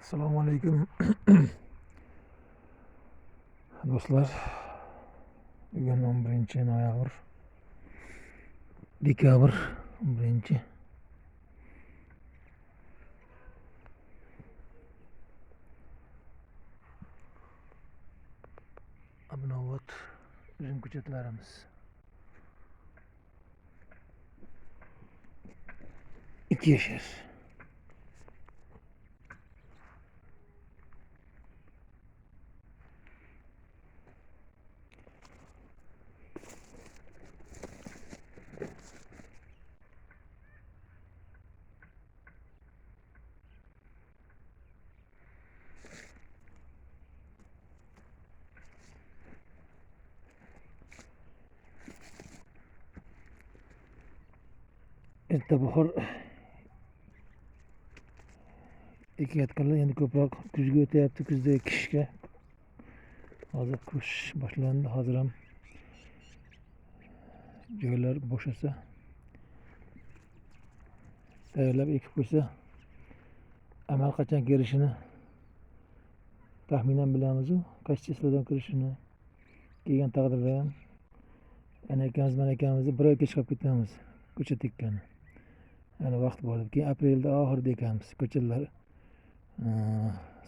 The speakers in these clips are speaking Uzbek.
Assalomu alaykum do'stlar. Bugun 11 dekabr 11. Abnovat uzum ko'chatlarimiz 2 yashar. Erta bahor ekayotganlar endi ko'proq kuzga o'tyapti. Kuzda ekishga hozir qish boshlandi. Hozir ham joylar bo'shasa tayyorlab ekib qo'ysa amal qachon kelishini taxminan bilamiz. Qaysi chislada kirishini kelgan taqdirda ham ana akamiz mana akamizni bir oy kech qolib ketamiz ko'chat ekkani. Yani vaqt bor. Keyin aprelda oxirida ekamiz. Ko'chatlar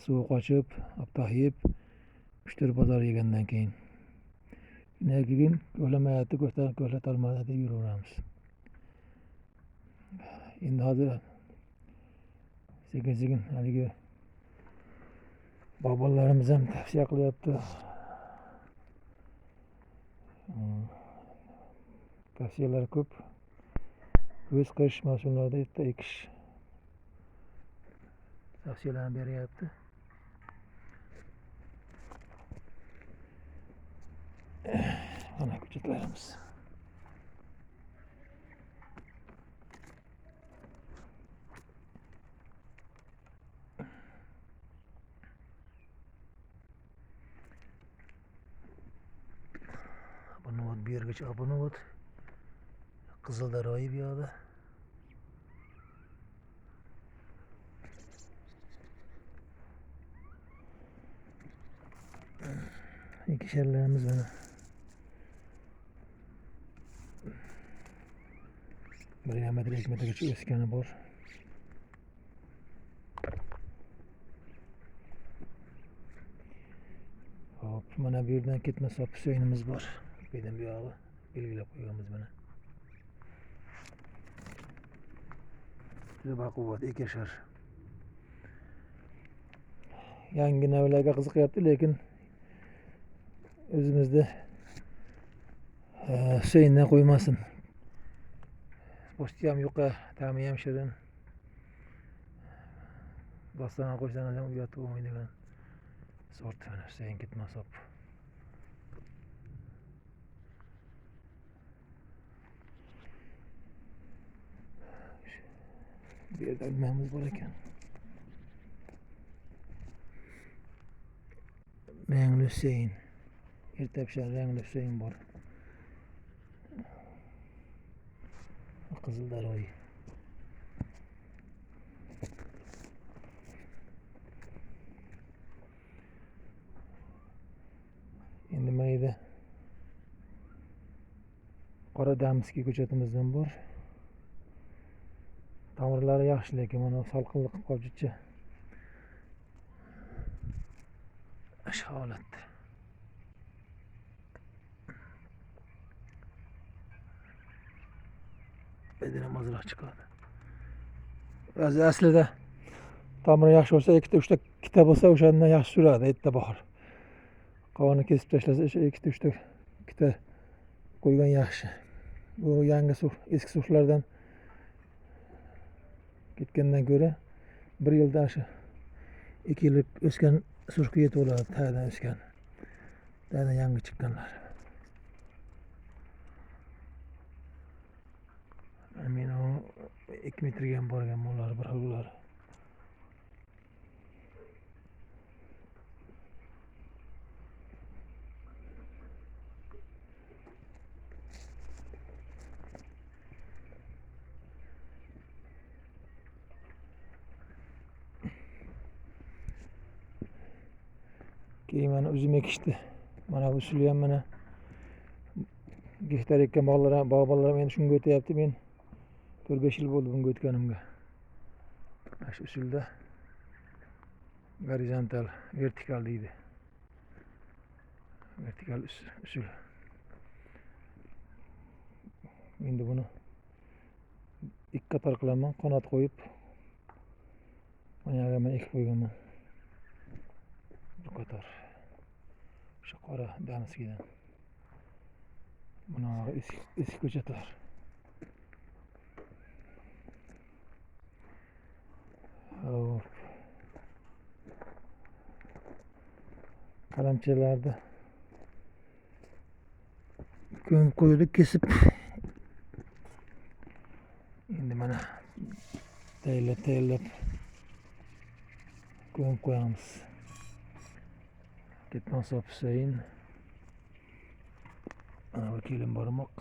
suvi qochib, obtoyib, 3-4 bozor yegandan keyin. Keyin ko'lamayapti, ko'latolmadi deb yuraveramiz. Endi hozir sekin haligi bobolarimiz ham tavsiya qilyapti. Tavsiyalar ko'p. Kuz qish mavsumlarida erta ekish tavsiyalarini beryapti. Mana ko'chatlarimiz. Abonovat bu yergacha abonovat. Qizildaroyi bu yoqda. Ekişerlerimiz mana. Bir metre 2 metragacha o'sgani bor. Hop, mana bu yerdan ketma sop so'yinimiz bor. Benim bu yog'i belgilab qo'yganmiz mana. Juda baquvvat ekashar. Yangi navlarga qiziqyapti, lekin o'zimizda so'yindan qo'ymasin. Po'sti ham yuqa, ta'mi ham shirin. Dostona qo'ysangiz ham uyatib bo'lmaydigan sort mana so'yin ketma sop. Bu yerda nimamiz bor ekan? Rangli so'yin. Erta pishgan rangli so'yin bor. Qizildaroyi. Endi mayda qora damski ko'chatimizdan bor. Tomirlari yaxshi, lekin mana salqinlik qilib qolibdi. Shu holatda. Bedena ozroq chiqadi. Aslida tomiri yaxshi bo'lsa, 2-3 ta kita bo'lsa, o'shandan yaxshi suradi erta bahor. Qovuni kesib tashlasa, 2-3 ta kita qo'ygan yaxshi. Bu yangi suv, eski suvlardan ketgandan ko'ra 1 yilda shu 2 yillik o'sgan surxga yetib oladi, taydan o'sgan. Taydan yangi chiqqanlar. Men o 2 metrga ham borgan mo'llar bir xillar. Keyin mana üzüm ekishdi. Mana bu usul ham mana gektar ekkan bog'bonlarim endi shunga o'tyapti. Men 4-5 yil bo'ldi bunga o'tganimga. Mana shu usulda gorizontal, vertikal deydi. Vertikal usul. Endi buni ikki qator qilaman, qanot qo'yib. Mana yoqqa men ekib qo'yganman. Bu qator. Shu qora damiskidan. Buna eski ko'chatlar. Hop. Qalamchalarda ko'mib qo'ydik, kesib. Endi mana tayyorlab ko'mib qo'yamiz. Ketmon sayin mana bu kelin barmoq.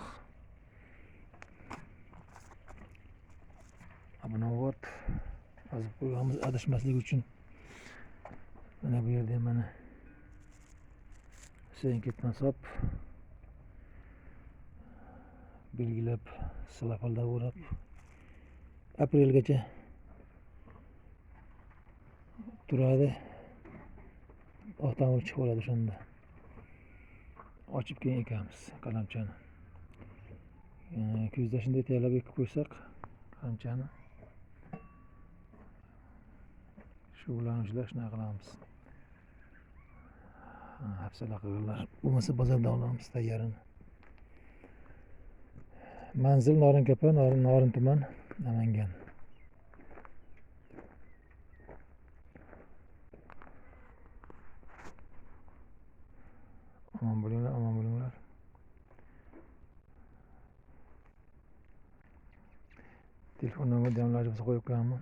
Buni vot yozib qo'yamiz adashmaslik uchun. Mana bu yerda mana Hüseyin ketmon sop belgilab silafalda o'rab aprelgacha turadi. O'tamur chiqib oladi shunda. Ochib keyin ekamiz qalamchani. Kuzda shunday tayyorlab ekib qo'ysak qalamchani shu bilan ushlab shunaqa qilamiz. Hafsala qilganlar bo'lmasa bozordan olamiz tayyorini. Manzil Norintepa, Norin tuman, Namangan. Omon bo'linglar. Telefon nomerni ham qo'yib qo'yaman.